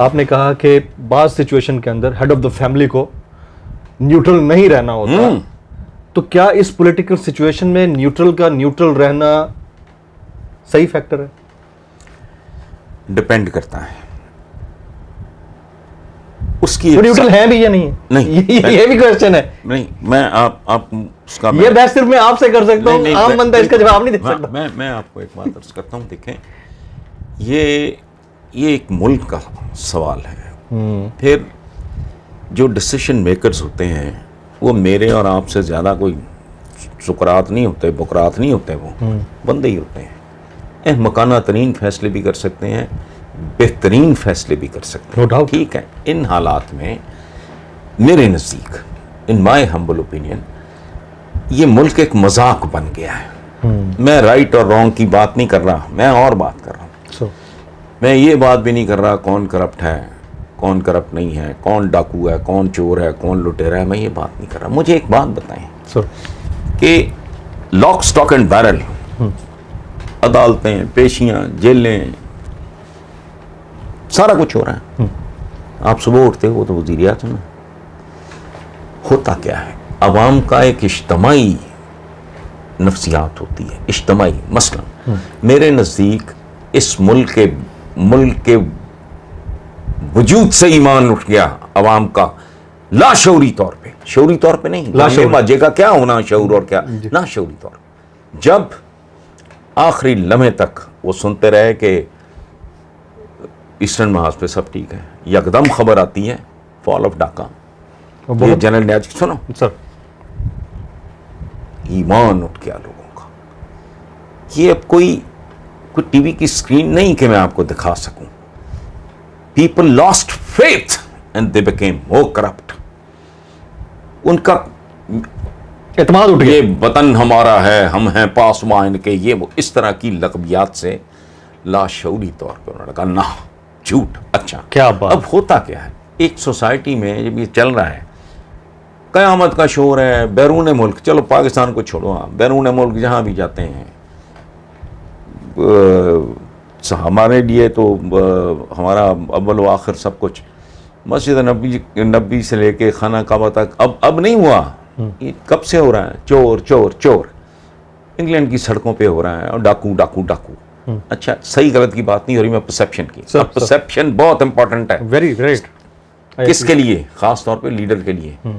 آپ نے کہا کہ بعض سچویشن کے اندر ہیڈ آف دا فیملی کو نیوٹرل نہیں رہنا ہوتا، تو کیا اس پولیٹیکل سچویشن میں نیوٹرل رہنا صحیح فیکٹر ہے؟ ڈپینڈ کرتا ہے اس کی نیوٹرل ہے بھی یا نہیں؟ یہ بھی کوشچن ہے. نہیں، میں آپ اس کا یہ بحث صرف میں آپ سے کر سکتا ہوں، عام بندہ اس کا جواب نہیں دے سکتا. میں آپ کو ایک بات عرض کرتا ہوں، دیکھیں یہ ایک ملک کا سوال ہے. پھر جو ڈسیشن میکرز ہوتے ہیں وہ میرے اور آپ سے زیادہ کوئی سکرات نہیں ہوتے، بکرات نہیں ہوتے، وہ بندے ہی ہوتے ہیں. مکانہ ترین فیصلے بھی کر سکتے ہیں، بہترین فیصلے بھی کر سکتے ہیں. ٹھیک ہے، ان حالات میں میرے نزدیک، ان مائی ہمبل اوپینین، یہ ملک ایک مذاق بن گیا ہے. میں رائٹ اور رانگ کی بات نہیں کر رہا، میں اور بات کر رہا ہوں. میں یہ بات بھی نہیں کر رہا کون کرپٹ ہے، کون کرپٹ نہیں ہے، کون ڈاکو ہے، کون چور ہے، کون لٹیرا ہے. میں یہ بات نہیں کر رہا. مجھے ایک بات بتائیں کہ لاک سٹاک اینڈ بیرل، عدالتیں، پیشیاں، جیلیں، سارا کچھ ہو رہا ہے. آپ صبح اٹھتے ہو تو وزیر اعظم ہوتا کیا ہے؟ عوام کا ایک اجتماعی نفسیات ہوتی ہے، اجتماعی. مثلا میرے نزدیک اس ملک کے وجود سے ایمان اٹھ گیا عوام کا، لا شعوری طور پہ، شعوری طور پہ نہیں، باجے کا کیا ہونا شعور اور کیا لا شعوری طور پہ. جب آخری لمحے تک وہ سنتے رہے کہ ایسٹرن محاذ پہ سب ٹھیک ہے، یکدم خبر آتی ہے فال آف ڈاکا، یہ جنرل نیاز کی سنو سر، ایمان اٹھ گیا لوگوں کا. یہ اب کوئی ٹی وی کی اسکرین نہیں کہ میں آپ کو دکھا سکوں. People lost faith and they became more corrupt. ان کا اعتماد اٹھ گیا. یہ وطن ہمارا ہے، ہم ہیں پاسبان کے، یہ وہ اس طرح کی لقبیات سے لاشعوری طور پر انہوں نے کہا نہ، جھوٹ. اچھا کیا بات. اب ہوتا کیا ہے ایک سوسائٹی میں جب یہ چل رہا ہے، قیامت کا شور ہے بیرون ملک، چلو پاکستان کو چھوڑو، بیرون ملک جہاں بھی جاتے ہیں، ہمارے لیے تو ہمارا اول و آخر سب کچھ مسجد نبی سے لے کے خانہ کعبہ تک اب نہیں ہوا. یہ کب سے ہو رہا ہے؟ چور چور چور انگلینڈ کی سڑکوں پہ ہو رہا ہے، اور ڈاکو ڈاکو ڈاکو. اچھا، صحیح غلط کی بات نہیں ہو رہی، میں پرسیپشن کی. پرسیپشن بہت امپورٹنٹ ہے. Very great. کس کے لیے؟ خاص طور پہ لیڈر کے لیے.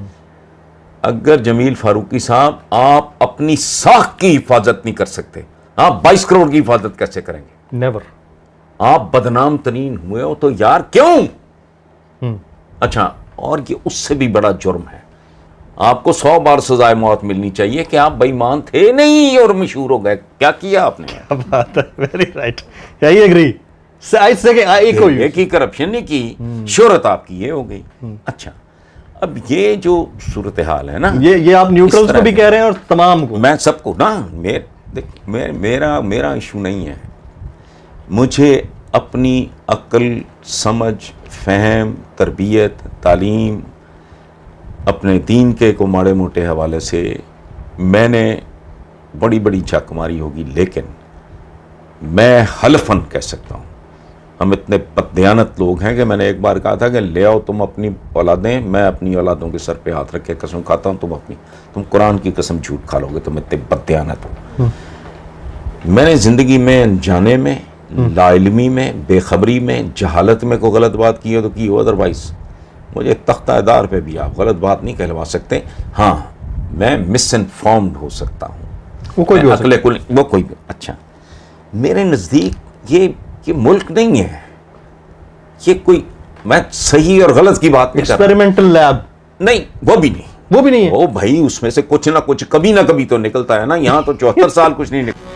اگر جمیل فاروقی صاحب آپ اپنی ساکھ کی حفاظت نہیں کر سکتے، آپ 22 کروڑ کی حفاظت کیسے کریں گے؟ نیور. آپ بدنام ترین ہوئے ہو تو یار کیوں؟ اچھا، اور یہ اس سے بھی بڑا جرم ہے. آپ کو 100 بار سزائے موت ملنی چاہیے کہ آپ بے ایمان تھے نہیں اور مشہور ہو گئے. کیا کیا آپ نے؟ Very right. I agree. ایک ہی کرپشن نہیں کی، شہرت آپ کی یہ ہو گئی. اچھا، اب یہ جو صورتحال ہے نا، یہ آپ نیوٹرلز کو بھی کہہ رہے ہیں اور تمام کو. میں سب کو نا، میرا ایشو نہیں ہے. مجھے اپنی عقل، سمجھ، فہم، تربیت، تعلیم، اپنے دین کے کو ماڑے موٹے حوالے سے میں نے بڑی بڑی جھک ماری ہوگی، لیکن میں حلفاً کہہ سکتا ہوں ہم اتنے بددیانت لوگ ہیں کہ میں نے ایک بار کہا تھا کہ لے آؤ تم اپنی اولادیں، میں اپنی اولادوں کے سر پہ ہاتھ رکھ کے قسم کھاتا ہوں تم قرآن کی قسم جھوٹ کھا لو گے، تم اتنے بددیانت ہو. میں نے زندگی میں انجانے میں، لا علمی میں، بے خبری میں، جہالت میں کوئی غلط بات کی ہو تو کی ہو، ادروائز مجھے تختہ دار پہ بھی آپ غلط بات نہیں کہلوا سکتے. ہاں، میں مس انفارمڈ ہو سکتا ہوں، وہ کوئی بھی. اچھا، میرے نزدیک یہ ملک نہیں ہے، یہ کوئی، میں صحیح اور غلط کی بات نہیں کر رہا. ایکسپیریمنٹل لیب نہیں، وہ بھی نہیں ہے. وہ بھائی اس میں سے کچھ نہ کچھ کبھی نہ کبھی تو نکلتا ہے نا. یہاں تو 74 سال کچھ نہیں نکلتا.